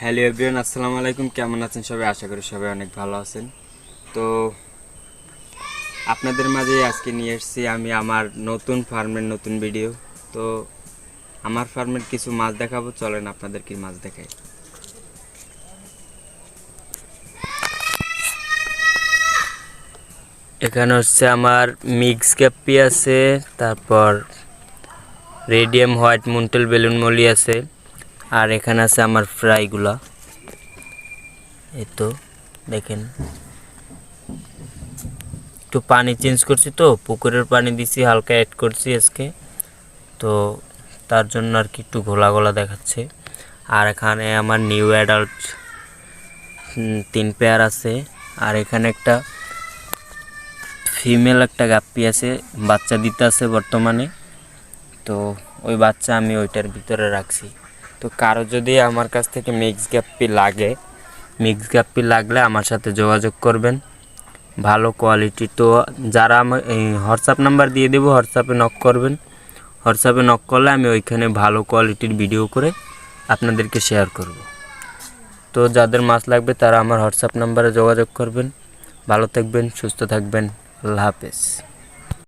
Hello everyone, আসসালামু আলাইকুম। কেমন আছেন সবাই? আশা করি সবাই অনেক ভালো আছেন। তো আপনাদের মাঝে আজকে নিয়ে এসেছি আমি আমার নতুন ফার্মের নতুন ভিডিও। তো আমার ফার্মের কিছু মাছ দেখাবো, চলেন আপনাদেরকে মাছ দেখাই। এখানে হচ্ছে আমার মিক্স গ্যাপ্পি আছে, তারপর রেডিয়াম হোয়াইট মুন্টেল বেলুন মলি আছে, আর এখানে আছে আমার ফ্রাইগুলা। এই তো দেখেন, একটু পানি চেঞ্জ করছি, তো পুকুরের পানি দিছি, হালকা অ্যাড করছি আজকে, তো তার জন্য আর কি একটু ঘোলা ঘোলা দেখাচ্ছে। আর এখানে আমার নিউ অ্যাডাল্ট 3 পেয়ার আছে, আর এখানে একটা ফিমেল একটা গাপ্পি আছে, বাচ্চা দিতে আছে বর্তমানে। তো ওই বাচ্চা আমি ওইটার ভিতরে রাখছি। তো কারো যদি আমার কাছ থেকে মিক্স গাপ্পি লাগলে আমার সাথে যোগাযোগ করবেন। ভালো কোয়ালিটি। তো যারা আমার হোয়াটসঅ্যাপ নাম্বার দিয়ে দেবো, হোয়াটসঅ্যাপে নক করবেন। হোয়াটসঅ্যাপে নক করলে আমি ওইখানে ভালো কোয়ালিটির ভিডিও করে আপনাদেরকে শেয়ার করব। তো যাদের মাছ লাগবে তারা আমার হোয়াটসঅ্যাপ নাম্বারে যোগাযোগ করবেন। ভালো থাকবেন, সুস্থ থাকবেন। আল্লাহ হাফেজ।